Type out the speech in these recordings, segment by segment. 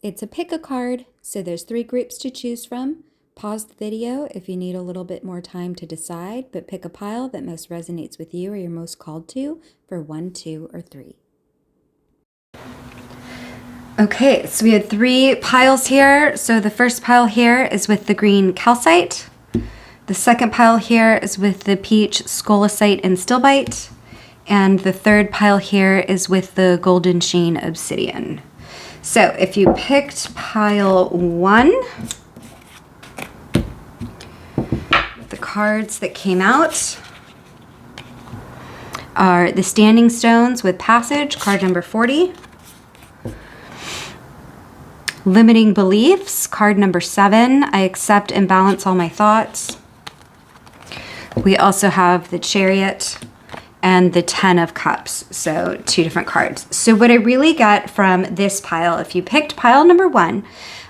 It's a pick a card, so there's 3 groups to choose from. Pause the video if you need a little bit more time to decide, but pick a pile that most resonates with you or you're most called to for 1, 2, or 3. Okay, so we had 3 piles here. So the first pile here is with the green calcite. The second pile here is with the peach solicited and stilbite. And the third pile here is with the golden sheen obsidian. So if you picked pile 1, the cards that came out are the standing stones with passage, card number 40. Limiting beliefs, card number 7. I accept and balance all my thoughts. We also have the chariot and the 10 of cups, so 2 different cards. So what I really get from this pile, if you picked pile number 1,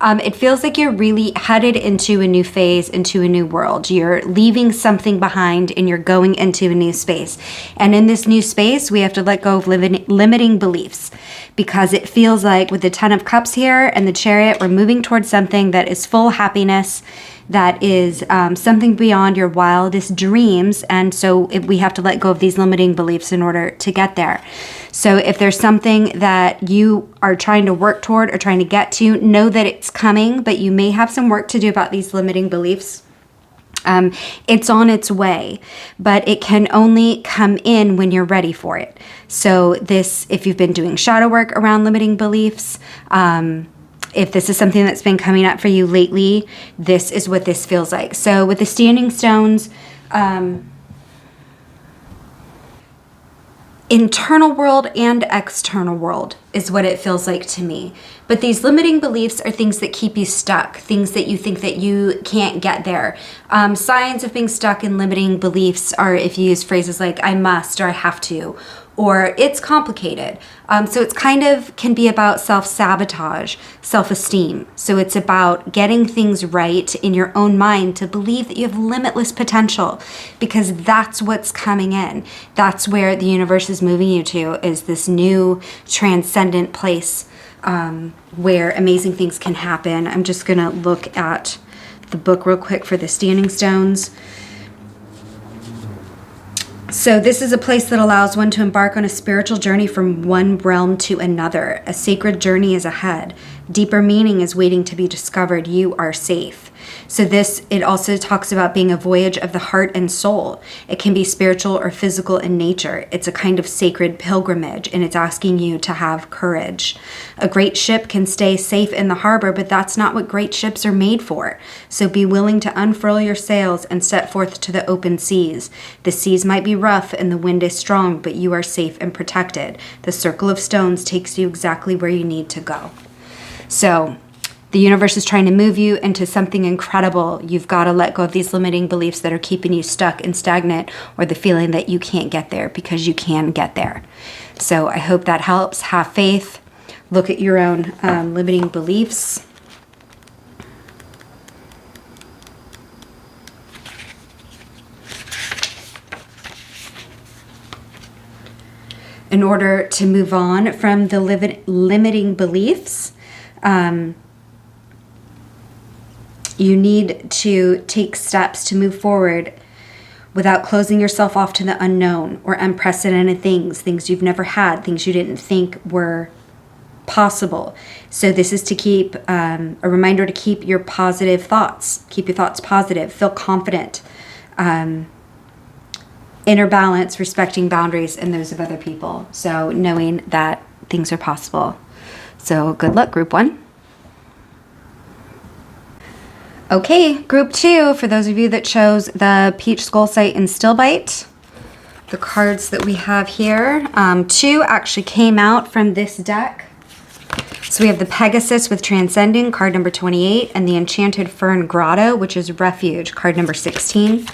it feels like you're really headed into a new phase, into a new world. You're leaving something behind and you're going into a new space. And in this new space, we have to let go of limiting beliefs, because it feels like with the 10 of cups here and the chariot, we're moving towards something that is full happiness, that is something beyond your wildest dreams. And so we have to let go of these limiting beliefs in order to get there. So if there's something that you are trying to work toward or trying to get to, know that it's coming, but you may have some work to do about these limiting beliefs. It's on its way, but it can only come in when you're ready for it. So this, if you've been doing shadow work around limiting beliefs, if this is something that's been coming up for you lately, this is what this feels like. So with the standing stones, internal world and external world is what it feels like to me. But these limiting beliefs are things that keep you stuck, things that you think that you can't get there. Signs of being stuck in limiting beliefs are if you use phrases like I must or I have to, or it's complicated. So it's kind of can be about self-sabotage, self-esteem. So it's about getting things right in your own mind to believe that you have limitless potential, because that's what's coming in. That's where the universe is moving you to, is this new transcendent place where amazing things can happen. I'm just gonna look at the book real quick for the standing stones. So this is a place that allows one to embark on a spiritual journey from one realm to another. A sacred journey is ahead. Deeper meaning is waiting to be discovered. You are safe. So this, it also talks about being a voyage of the heart and soul. It can be spiritual or physical in nature. It's a kind of sacred pilgrimage, and it's asking you to have courage. A great ship can stay safe in the harbor, but that's not what great ships are made for. So be willing to unfurl your sails and set forth to the open seas. The seas might be rough and the wind is strong, but you are safe and protected. The circle of stones takes you exactly where you need to go. So the universe is trying to move you into something incredible. You've got to let go of these limiting beliefs that are keeping you stuck and stagnant, or the feeling that you can't get there, because you can get there. So I hope that helps. Have faith. Look at your own limiting beliefs. In order to move on from the limiting beliefs, you need to take steps to move forward without closing yourself off to the unknown or unprecedented things you've never had, things you didn't think were possible. So this is to keep a reminder to keep your positive thoughts, keep your thoughts positive, feel confident, inner balance, respecting boundaries and those of other people. So knowing that things are possible. So good luck, group 1. Okay, group 2, for those of you that chose the peach calcite and stilbite, the cards that we have here, 2 actually came out from this deck. So we have the Pegasus with Transcending, card number 28, and the Enchanted Fern Grotto, which is Refuge, card number 16.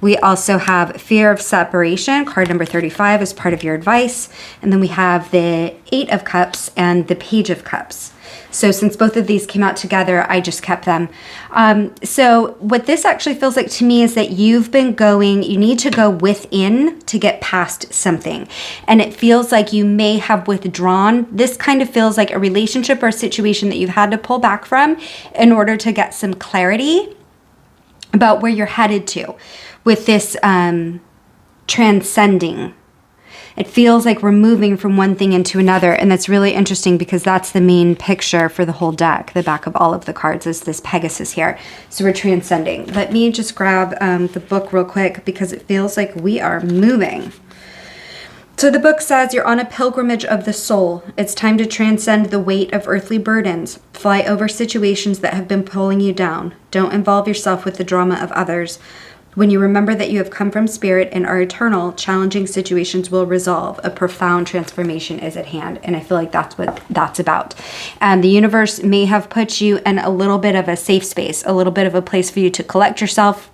We also have fear of separation, card number 35 is part of your advice. And then we have the 8 of Cups and the Page of Cups. So since both of these came out together, I just kept them. So what this actually feels like to me is that you need to go within to get past something. And it feels like you may have withdrawn. This kind of feels like a relationship or a situation that you've had to pull back from in order to get some clarity about where you're headed to with this transcending. It feels like we're moving from one thing into another, and that's really interesting because that's the main picture for the whole deck. The back of all of the cards is this Pegasus here. So we're transcending. Let me just grab the book real quick because it feels like we are moving. So the book says you're on a pilgrimage of the soul. It's time to transcend the weight of earthly burdens. Fly over situations that have been pulling you down. Don't involve yourself with the drama of others. When you remember that you have come from spirit and are eternal, challenging situations will resolve. A profound transformation is at hand. And I feel like that's what that's about. And the universe may have put you in a little bit of a safe space, a little bit of a place for you to collect yourself.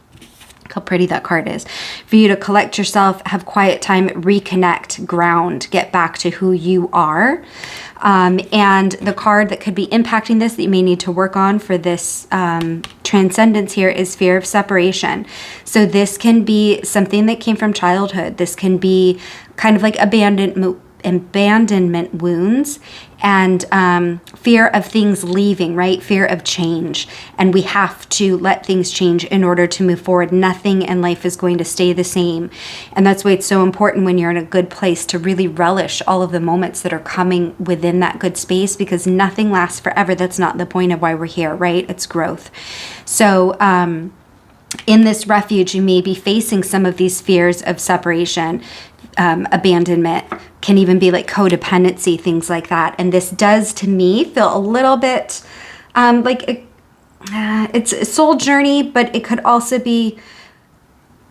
Look how pretty that card is. For you to collect yourself, have quiet time, reconnect, ground, get back to who you are. And the card that could be impacting this that you may need to work on for this transcendence here is fear of separation. So this can be something that came from childhood. This can be kind of like abandonment wounds and fear of things leaving, right? Fear of change. And we have to let things change in order to move forward. Nothing in life is going to stay the same. And that's why it's so important when you're in a good place to really relish all of the moments that are coming within that good space, because nothing lasts forever. That's not the point of why we're here, right? It's growth. So in this refuge, you may be facing some of these fears of separation. Abandonment can even be like codependency, things like that. And this does, to me, feel a little bit it's a soul journey, but it could also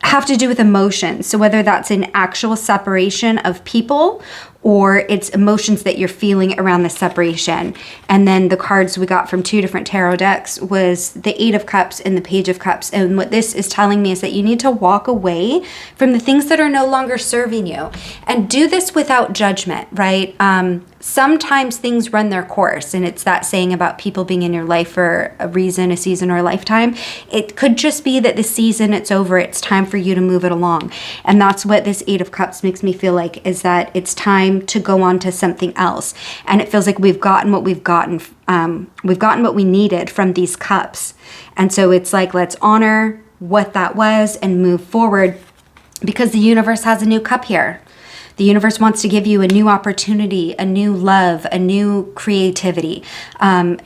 have to do with emotions. So whether that's an actual separation of people or it's emotions that you're feeling around the separation. And then the cards we got from 2 different tarot decks was the 8 of Cups and the Page of Cups. And what this is telling me is that you need to walk away from the things that are no longer serving you. And do this without judgment, right? Sometimes things run their course, and it's that saying about people being in your life for a reason, a season, or a lifetime. It could just be that the season, it's over. It's time for you to move it along. And that's what this 8 of Cups makes me feel like, is that it's time to go on to something else. And it feels like we've gotten what we've gotten. We've gotten what we needed from these cups. And so it's like, let's honor what that was and move forward, because the universe has a new cup here. The universe wants to give you a new opportunity, a new love, a new creativity,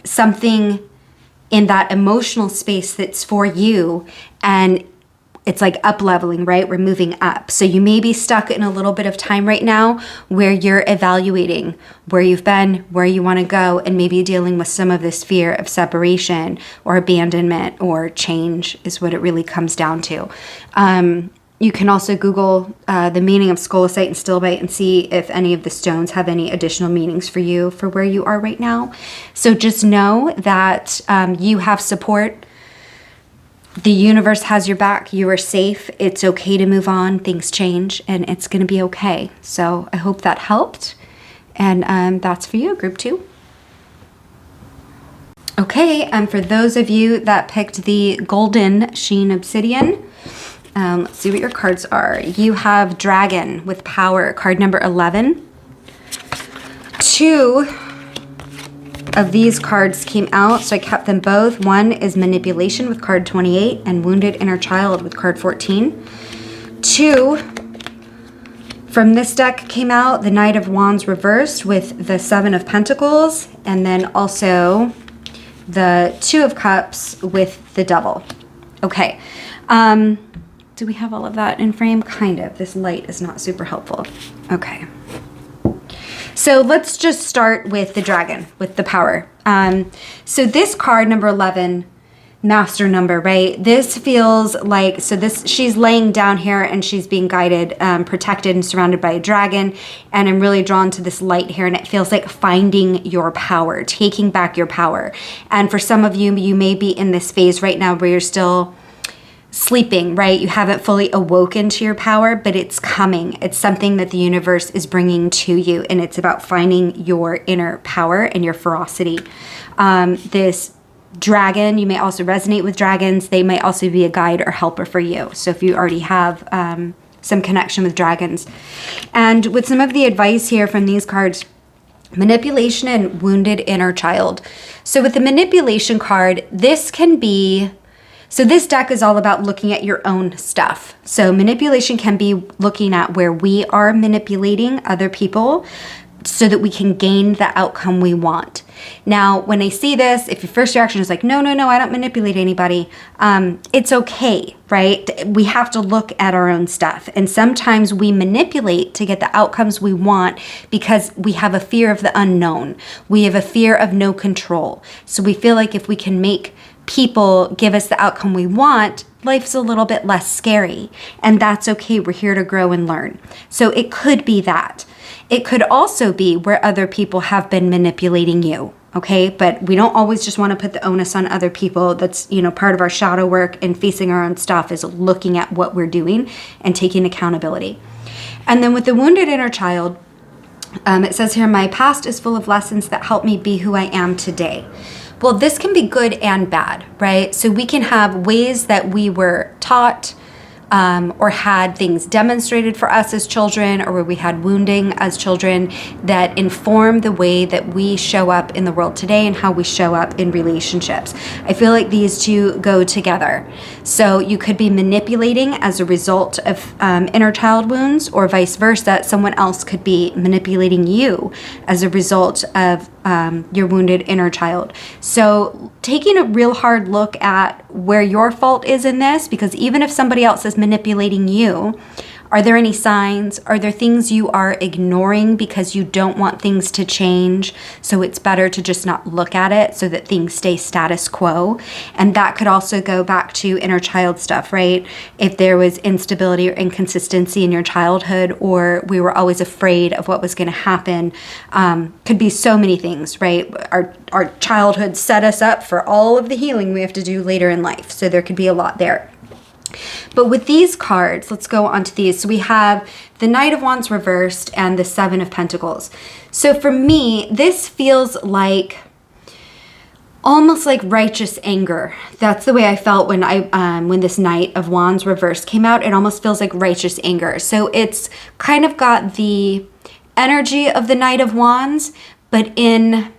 something in that emotional space that's for you. And it's like up leveling, right? We're moving up. So you may be stuck in a little bit of time right now where you're evaluating where you've been, where you want to go, and maybe dealing with some of this fear of separation or abandonment or change is what it really comes down to. You can also Google the meaning of solicited and stilbite and see if any of the stones have any additional meanings for you for where you are right now. So just know that you have support. The universe has your back. You are safe. It's okay to move on. Things change, and it's going to be okay. So I hope that helped. And that's for you, group 2. Okay, and for those of you that picked the golden sheen obsidian, let's see what your cards are. You have Dragon with Power, card number 11. 2 of these cards came out, so I kept them both. One is Manipulation with card 28 and Wounded Inner Child with card 14. 2 from this deck came out, the Knight of Wands reversed with the 7 of Pentacles, and then also the 2 of Cups with the Devil. Okay. Do we have all of that in frame? Kind of. This light is not super helpful. Okay. So let's just start with the Dragon, with the Power. So this card, number 11, master number, right? This feels like, she's laying down here and she's being guided, protected and surrounded by a dragon. And I'm really drawn to this light here, and it feels like finding your power, taking back your power. And for some of you, you may be in this phase right now where you're still sleeping, right? You haven't fully awoken to your power, but it's coming. It's something that the universe is bringing to you, and it's about finding your inner power and your ferocity. This dragon, you may also resonate with dragons. They might also be a guide or helper for you. So if you already have some connection with dragons. And with some of the advice here from these cards, manipulation and wounded inner child. So with the manipulation card, this can be... So this deck is all about looking at your own stuff. So manipulation can be looking at where we are manipulating other people so that we can gain the outcome we want. Now, when I see this, if your first reaction is like, no, I don't manipulate anybody, it's okay, right? We have to look at our own stuff. And sometimes we manipulate to get the outcomes we want because we have a fear of the unknown. We have a fear of no control. So we feel like if we can make people give us the outcome we want, life's a little bit less scary. And that's okay. We're here to grow and learn. So it could be that. It could also be where other people have been manipulating you. Okay, but we don't always just want to put the onus on other people. That's, part of our shadow work and facing our own stuff is looking at what we're doing and taking accountability. And then with the wounded inner child, it says here, my past is full of lessons that help me be who I am today. Well, this can be good and bad, right? So we can have ways that we were taught or had things demonstrated for us as children, or where we had wounding as children that inform the way that we show up in the world today and how we show up in relationships. I feel like these two go together. So you could be manipulating as a result of inner child wounds, or vice versa. Someone else could be manipulating you as a result of your wounded inner child. So taking a real hard look at where your fault is in this, because even if somebody else is manipulating you, are there any signs? Are there things you are ignoring because you don't want things to change? So it's better to just not look at it so that things stay status quo. And that could also go back to inner child stuff, right? If there was instability or inconsistency in your childhood, or we were always afraid of what was going to happen, could be so many things, right? Our childhood set us up for all of the healing we have to do later in life. So there could be a lot there. But with these cards, let's go on to these. So we have the Knight of Wands reversed and the Seven of Pentacles. So for me, this feels like almost like righteous anger. That's the way I felt when when this Knight of Wands reversed came out. It almost feels like righteous anger. So it's kind of got the energy of the Knight of Wands, but in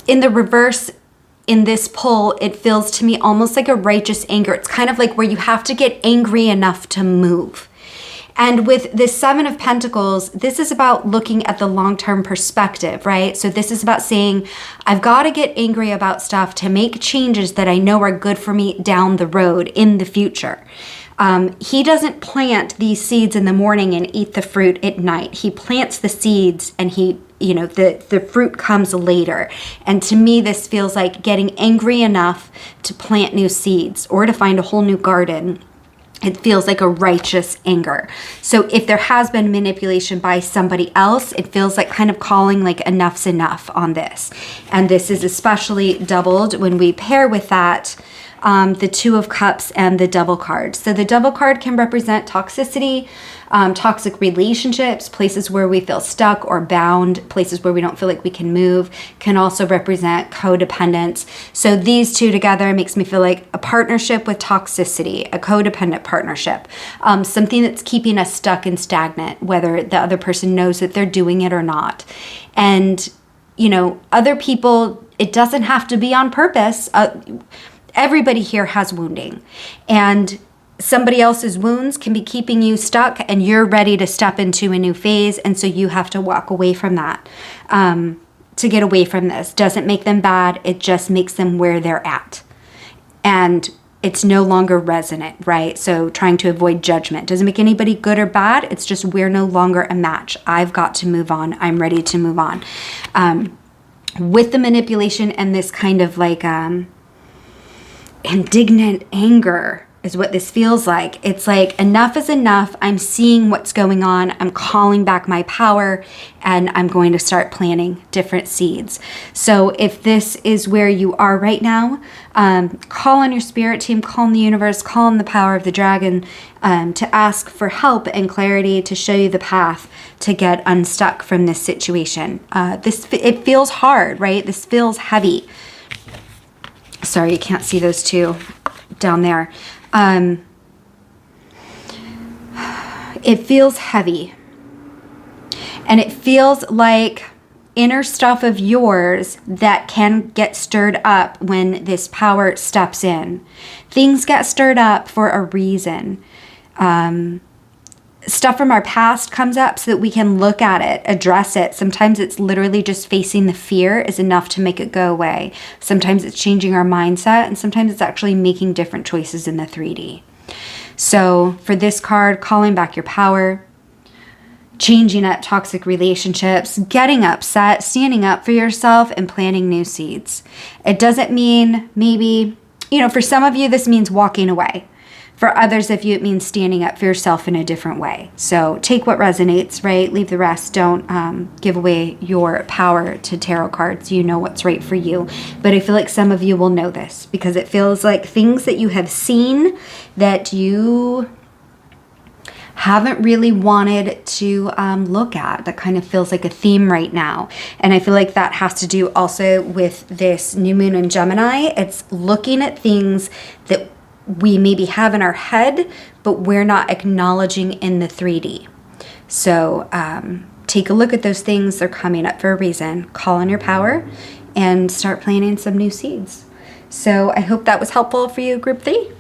the reverse. In this pull, it feels to me almost like a righteous anger. It's kind of like where you have to get angry enough to move. And with this Seven of Pentacles, this is about looking at the long-term perspective, right? So this is about saying, I've got to get angry about stuff to make changes that I know are good for me down the road in the future. He doesn't plant these seeds in the morning and eat the fruit at night. He plants the seeds and the fruit comes later. And to me, this feels like getting angry enough to plant new seeds or to find a whole new garden. It feels like a righteous anger. So if there has been manipulation by somebody else, it feels like kind of calling like enough's enough on this. And this is especially doubled when we pair with that the Two of Cups and the Devil card. So the Devil card can represent toxicity, toxic relationships, places where we feel stuck or bound, places where we don't feel like we can move, can also represent codependence. So these two together makes me feel like a partnership with toxicity, a codependent partnership, something that's keeping us stuck and stagnant, whether the other person knows that they're doing it or not. And, other people, it doesn't have to be on purpose. Everybody here has wounding, and somebody else's wounds can be keeping you stuck, and you're ready to step into a new phase. And so you have to walk away from that to get away from this. Doesn't make them bad. It just makes them where they're at. And it's no longer resonant, right? So trying to avoid judgment doesn't make anybody good or bad. It's just we're no longer a match. I've got to move on. I'm ready to move on. With the manipulation and this kind of like indignant anger, is what this feels like. It's like enough is enough. I'm seeing what's going on. I'm calling back my power, and I'm going to start planting different seeds. So if this is where you are right now, call on your spirit team, call on the universe, call on the power of the dragon, to ask for help and clarity to show you the path to get unstuck from this situation. It feels hard, right? This feels heavy. Sorry, you can't see those two down there. It feels heavy. And it feels like inner stuff of yours that can get stirred up when this power steps in. Things get stirred up for a reason. Stuff from our past comes up so that we can look at it, address it. Sometimes it's literally just facing the fear is enough to make it go away. Sometimes it's changing our mindset, and sometimes it's actually making different choices in the 3D. So for this card, calling back your power, changing up toxic relationships, getting upset, standing up for yourself, and planting new seeds. It doesn't mean maybe, for some of you, this means walking away. For others of you, it means standing up for yourself in a different way. So take what resonates, right? Leave the rest. Don't give away your power to tarot cards. You know what's right for you. But I feel like some of you will know this because it feels like things that you have seen that you haven't really wanted to look at. That kind of feels like a theme right now. And I feel like that has to do also with this new moon in Gemini. It's looking at things that we maybe have in our head, but we're not acknowledging in the 3D. So take a look at those things. They're coming up for a reason. Call on your power and start planting some new seeds. So I hope that was helpful for you, Group 3.